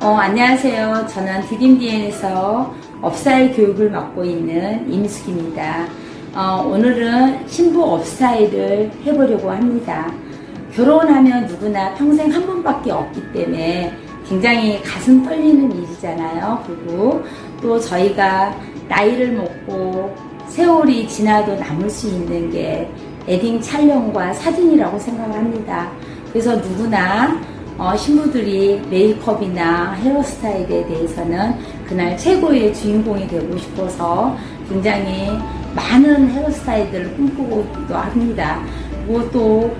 안녕하세요. 저는 드림디엔에서 업스타일 교육을 맡고 있는 임숙입니다. 오늘은 신부 업스타일을 해보려고 합니다. 결혼하면 누구나 평생 한 번밖에 없기 때문에 굉장히 가슴 떨리는 일이잖아요. 그리고 또 저희가 나이를 먹고 세월이 지나도 남을 수 있는 게 웨딩 촬영과 사진이라고 생각합니다. 그래서 누구나 신부들이 메이크업이나 헤어스타일에 대해서는 그날 최고의 주인공이 되고 싶어서 굉장히 많은 헤어스타일들을 꿈꾸고 있기도 합니다. 그리고 또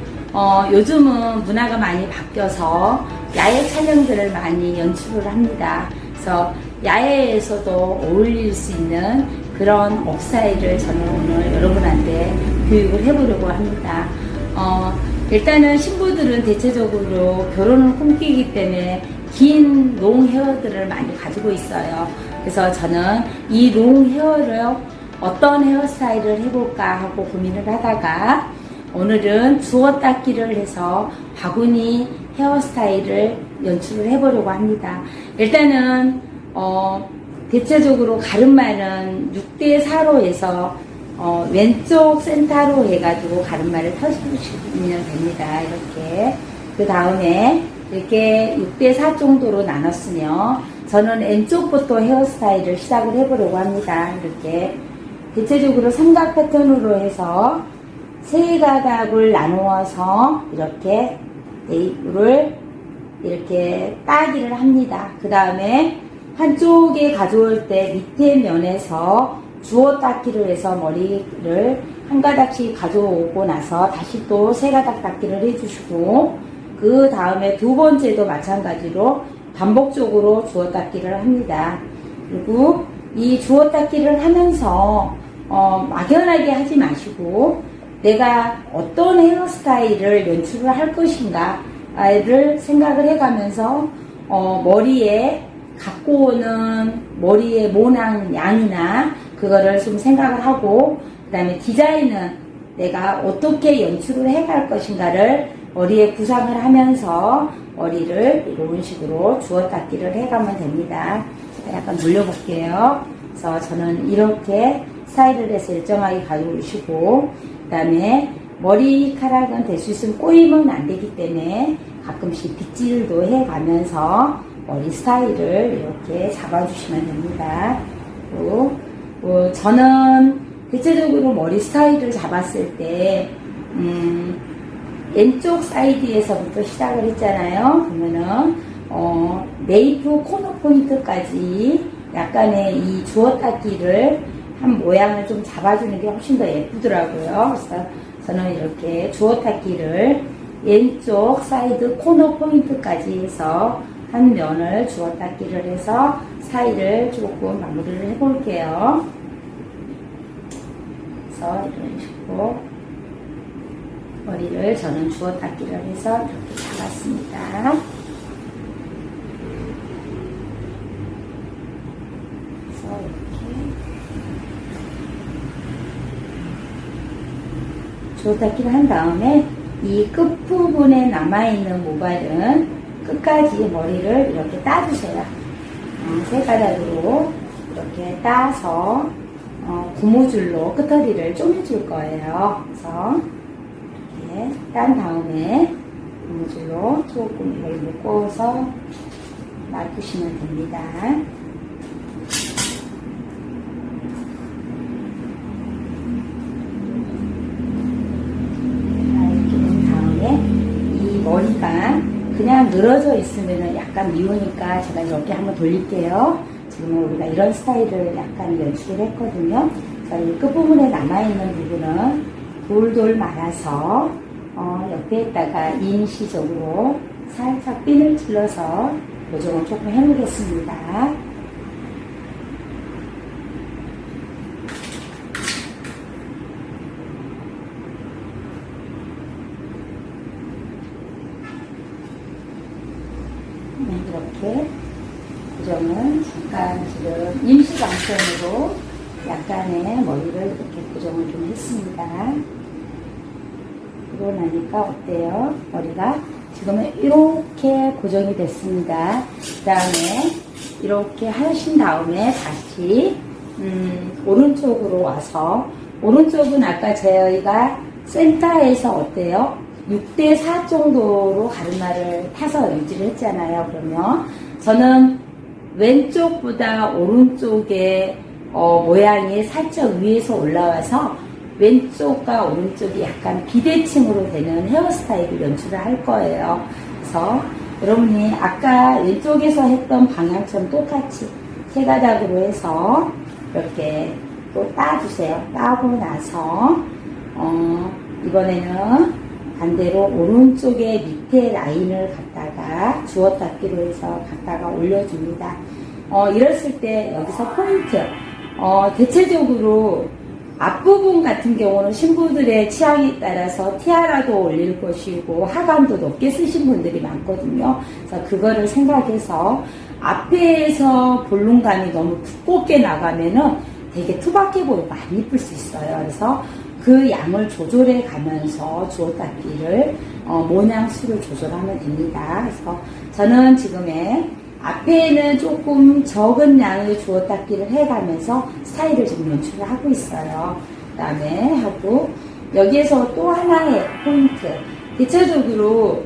요즘은 문화가 많이 바뀌어서 야외 촬영들을 많이 연출을 합니다. 그래서 야외에서도 어울릴 수 있는 그런 업스타일을 저는 오늘 여러분한테 교육을 해보려고 합니다. 일단은 신부들은 대체적으로 결혼을 꿈꾸기 때문에 긴 롱 헤어들을 많이 가지고 있어요. 그래서 저는 이 롱 헤어를 어떤 헤어스타일을 해볼까 하고 고민을 하다가 오늘은 주워 닦기를 해서 바구니 헤어스타일을 연출을 해보려고 합니다. 일단은 대체적으로 가르마는 6대4로 해서 왼쪽 센터로 해가지고 가르마를 펴주시면 됩니다. 이렇게. 그 다음에 이렇게 6대4 정도로 나눴으며 저는 왼쪽부터 헤어스타일을 시작을 해보려고 합니다. 이렇게. 대체적으로 삼각 패턴으로 해서 세 가닥을 나누어서 이렇게 네이프를 이렇게 따기를 합니다. 그 다음에 한쪽에 가져올 때 밑에 면에서 주워 닦기를 해서 머리를 한 가닥씩 가져오고 나서 다시 또 세 가닥 닦기를 해주시고 그 다음에 두 번째도 마찬가지로 반복적으로 주워 닦기를 합니다. 그리고 이 주워 닦기를 하면서 막연하게 하지 마시고 내가 어떤 헤어스타일을 연출을 할 것인가를 생각을 해가면서 머리에 갖고 오는 머리의 모낭 양이나 그거를 좀 생각을 하고 그 다음에 디자인은 내가 어떻게 연출을 해갈 것인가를 머리에 구상을 하면서 머리를 이런 식으로 주워 닦기를 해가면 됩니다. 약간 돌려볼게요. 그래서 저는 이렇게 스타일을 해서 일정하게 가져오시고 그 다음에 머리카락은 될 수 있으면 꼬이면 안 되기 때문에 가끔씩 빗질도 해가면서 머리 스타일을 이렇게 잡아주시면 됩니다. 그리고 저는 대체적으로 머리 스타일을 잡았을 때 왼쪽 사이드에서부터 시작을 했잖아요. 그러면은 네이프 코너 포인트까지 약간의 이 주워 닦기를 한 모양을 좀 잡아주는 게 훨씬 더 예쁘더라고요. 그래서 저는 이렇게 주워 닦기를 왼쪽 사이드 코너 포인트까지 해서 한 면을 주워 닦기를 해서 사이를 조금 마무리를 해볼게요. 그래서 이런 식으로 머리를 저는 주워 닦기를 해서 이렇게 잡았습니다. 그래서 이렇게 주워 닦기를 한 다음에 이 끝부분에 남아있는 모발은 끝까지 머리를 이렇게 따주세요. 세 가닥으로 이렇게 따서 고무줄로 끝허리를 쪼매줄 거예요. 그래서 이렇게 딴 다음에 고무줄로 조금 이걸 묶어서 놔두시면 됩니다. 이렇게 된 다음에 이 머리가 그냥 늘어져 있으면 약간 미우니까 제가 이렇게 한번 돌릴게요. 지금 우리가 이런 스타일을 약간 연출을 했거든요. 그래서 이 끝부분에 남아있는 부분은 돌돌 말아서 옆에다가 임시적으로 살짝 핀을 찔러서 고정을 조금 해보겠습니다. 이렇게 고정은 잠깐 지금 임시 방편으로 약간의 머리를 이렇게 고정을 좀 했습니다. 해주고 나니까 어때요? 머리가 지금은 이렇게 고정이 됐습니다. 그 다음에 이렇게 하신 다음에 다시 오른쪽으로 와서, 오른쪽은 아까 저희가 센터에서 어때요? 6대4 정도로 가르마를 타서 유지를 했잖아요. 그러면 저는 왼쪽보다 오른쪽의 모양이 살짝 위에서 올라와서 왼쪽과 오른쪽이 약간 비대칭으로 되는 헤어스타일을 연출을 할 거예요. 그래서 여러분이 아까 왼쪽에서 했던 방향처럼 똑같이 세 가닥으로 해서 이렇게 또 따주세요. 따고 나서 이번에는 반대로 오른쪽에 밑에 라인을 갖다가 주워닦기로 해서 갖다가 올려줍니다. 이랬을 때 여기서 포인트. 대체적으로 앞부분 같은 경우는 신부들의 취향에 따라서 티아라도 올릴 것이고 하관도 높게 쓰신 분들이 많거든요. 그래서 그거를 생각해서 앞에서 볼륨감이 너무 두껍게 나가면은 되게 투박해 보이고 많이 이쁠 수 있어요. 그래서 그 양을 조절해 가면서 주워닦기를 모양수를 조절하면 됩니다. 그래서 저는 지금의 앞에는 조금 적은 양의 주워닦기를 해가면서 스타일을 지금 연출을 하고 있어요. 그 다음에 하고 여기에서 또 하나의 포인트. 대체적으로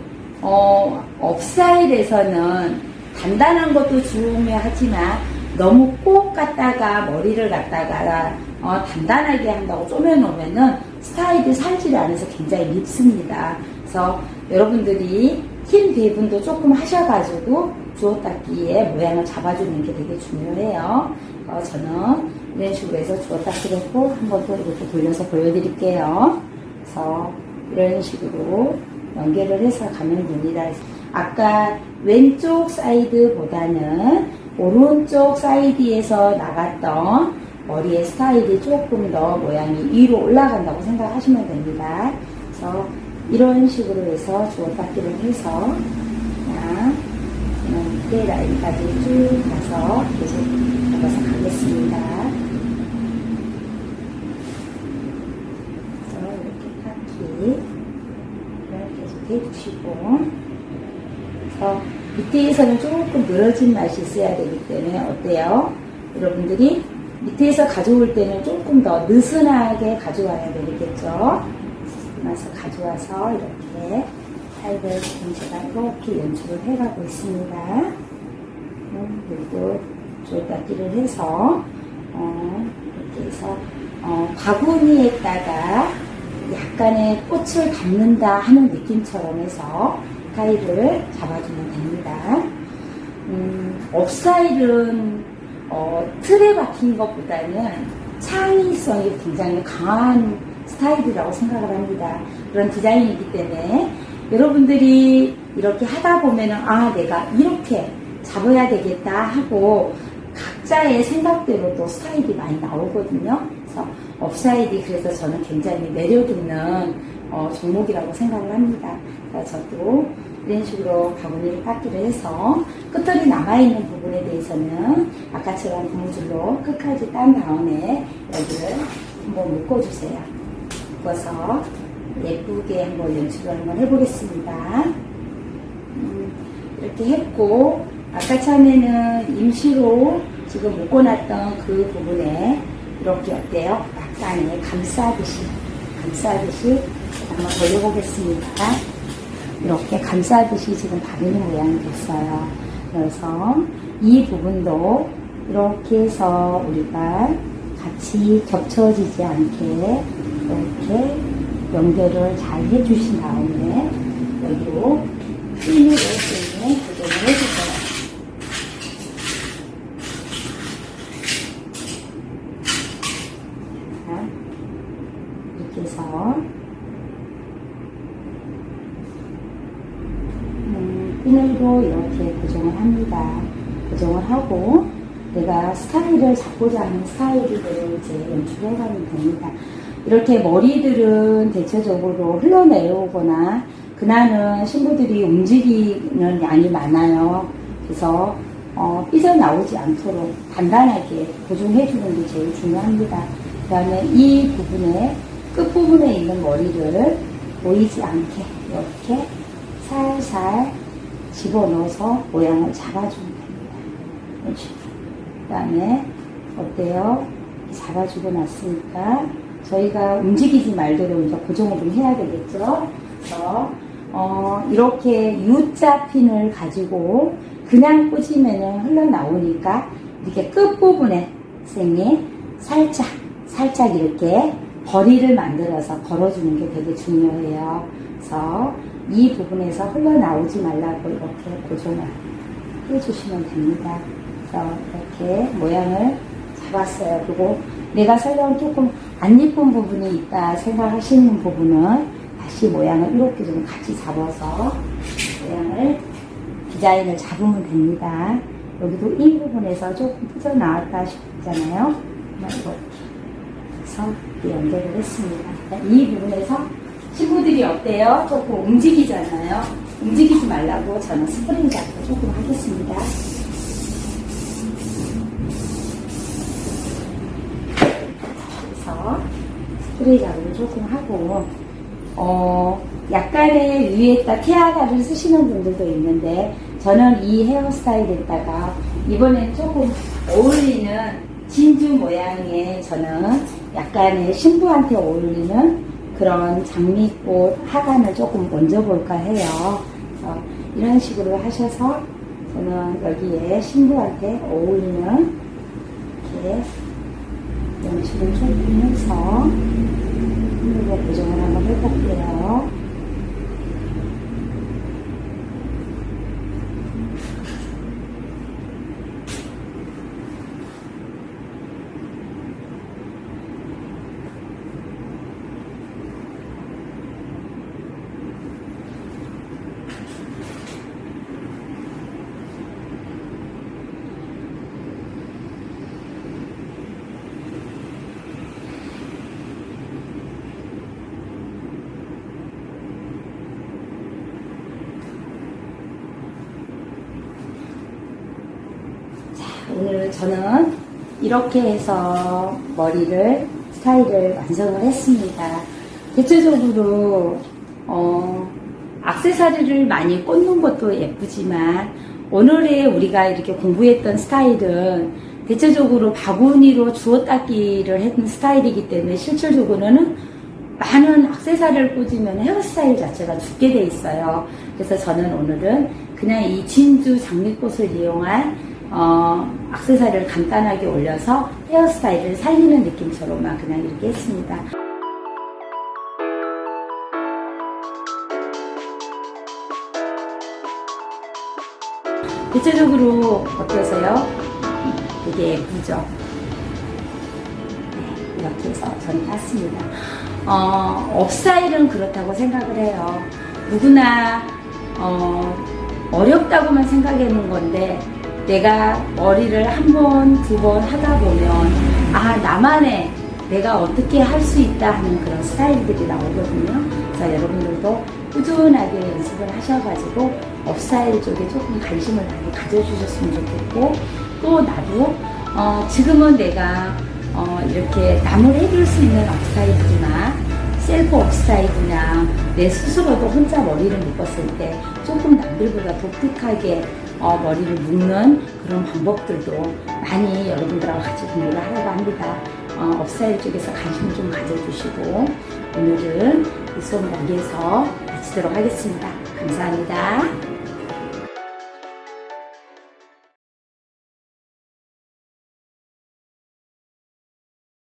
업스타일에서는 단단한 것도 중요하지만 너무 꼭 갖다가 머리를 갖다가 단단하게 한다고 쪼매놓으면은 스타일이 살지를 않아서 굉장히 밉습니다. 그래서 여러분들이 흰 배분도 조금 하셔가지고 주워닦기에 모양을 잡아주는 게 되게 중요해요. 저는 이런 식으로 해서 주워닦기를 했고 한 번 더 이렇게 돌려서 보여드릴게요. 그래서 이런 식으로 연결을 해서 가면 됩니다. 아까 왼쪽 사이드보다는 오른쪽 사이드에서 나갔던 머리의 스타일이 조금 더 모양이 위로 올라간다고 생각하시면 됩니다. 그래서 이런 식으로 해서 주워닦기를 해서 그냥 밑에 라인까지 쭉 가서 계속 잡아서 가겠습니다. 그래서 이렇게 깎기 계속 해주시고, 그래서 밑에서는 조금 늘어진 맛이 있어야 되기 때문에 어때요? 여러분들이 밑에서 가져올 때는 조금 더 느슨하게 가져와야 되겠죠? 그래서 가져와서 이렇게 타입을 지금 제가 이렇게 연출을 해가고 있습니다. 그리고 주워닦기를 해서 이렇게 해서 바구니에다가 약간의 꽃을 담는다 하는 느낌처럼 해서 타입을 잡아주면 됩니다. 업스타일은 틀에 박힌 것보다는 창의성이 굉장히 강한 스타일이라고 생각을 합니다. 그런 디자인이기 때문에 여러분들이 이렇게 하다 보면은 내가 이렇게 잡아야 되겠다 하고 각자의 생각대로 또 스타일이 많이 나오거든요. 그래서 업사이드, 그래서 저는 굉장히 매력있는 종목이라고 생각을 합니다. 그래서 저도 이런 식으로 바구니를 깎기를 해서 끝털이 남아있는 부분에 대해서는 아까처럼 고무줄로 끝까지 딴 다음에 여기를 한번 묶어주세요. 묶어서 예쁘게 한번 연출을 한번 해보겠습니다. 이렇게 했고, 아까 처음에는 임시로 지금 묶어놨던 그 부분에 이렇게 어때요? 약간의 감싸듯이 한번 돌려보겠습니다. 이렇게 감싸듯이 지금 바르는 모양이 됐어요. 그래서 이 부분도 이렇게 해서 우리가 같이 겹쳐지지 않게 이렇게 연결을 잘 해주신 다음에 여기로 핀으로 고정을 해주세요. 이렇게 해서 핀으로 이렇게 고정을 합니다. 고정을 하고 내가 스타일을 잡고자 하는 스타일을 이제 연출해가면 됩니다. 이렇게 머리들은 대체적으로 흘러내려오거나 그날은 신부들이 움직이는 양이 많아요. 그래서 삐져나오지 않도록 단단하게 고정해주는 게 제일 중요합니다. 그 다음에 이 부분에 끝부분에 있는 머리를 보이지 않게 이렇게 살살 집어넣어서 모양을 잡아주면 됩니다. 이런 식으로. 그 다음에 어때요? 잡아주고 났으니까 저희가 움직이지 말도록 이제 고정을 좀 해야 되겠죠. 그래서 이렇게 U자 핀을 가지고 그냥 꽂으면 흘러나오니까 이렇게 끝부분에 선생님 살짝 이렇게 거리를 만들어서 걸어주는 게 되게 중요해요. 그래서 이 부분에서 흘러나오지 말라고 이렇게 고정을 해주시면 됩니다. 그래서 이렇게 모양을 잡았어요. 그리고 내가 설령 조금 안 예쁜 부분이 있다 생각하시는 부분은 다시 모양을 이렇게 좀 같이 잡아서 모양을 디자인을 잡으면 됩니다. 여기도 이 부분에서 조금 삐져나왔다 싶잖아요. 이렇게 해서 연결을 했습니다. 이 부분에서 친구들이 어때요? 조금 움직이잖아요. 움직이지 말라고 저는 스프링 작업을 조금 하겠습니다. 그래서 스프레이 작업을 조금 하고 약간의 위에다 티아라를 쓰시는 분들도 있는데 저는 이 헤어스타일에다가 이번엔 조금 어울리는 진주 모양의 저는 약간의 신부한테 어울리는 그런 장미꽃 하관을 조금 얹어볼까 해요. 그래서 이런 식으로 하셔서 저는 여기에 신부한테 어울리는 이렇게 이런 식으로 조금 해서 이거 고정을 한번 해볼게요. 오늘 저는 이렇게 해서 머리를 스타일을 완성을 했습니다. 대체적으로 액세서리를 많이 꽂는 것도 예쁘지만 오늘의 우리가 이렇게 공부했던 스타일은 대체적으로 바구니로 주워닦기를 했던 스타일이기 때문에 실질적으로는 많은 액세서리를 꽂으면 헤어스타일 자체가 죽게 돼 있어요. 그래서 저는 오늘은 그냥 이 진주 장미꽃을 이용한 액세서리를 간단하게 올려서 헤어스타일을 살리는 느낌처럼만 그냥 이렇게 했습니다. 대체적으로 어떠세요? 되게 예쁘죠? 네, 이렇게 해서 저는 땄습니다. 업스타일은 그렇다고 생각을 해요. 누구나 어렵다고만 생각하는 건데 내가 머리를 한 번, 두 번 하다 보면 나만의 내가 어떻게 할 수 있다 하는 그런 스타일들이 나오거든요. 그래서 여러분들도 꾸준하게 연습을 하셔가지고 업스타일 쪽에 조금 관심을 많이 가져주셨으면 좋겠고 또 나도 지금은 내가 이렇게 남을 해줄 수 있는 업스타일이지만 셀프 업스타일이나 내 스스로도 혼자 머리를 묶었을 때 조금 남들보다 독특하게 머리를 묶는 그런 방법들도 많이 여러분들하고 같이 공유를 하려고 합니다. 업스타일 쪽에서 관심 좀 가져주시고 오늘은 이 수업 여기에서 마치도록 하겠습니다. 감사합니다.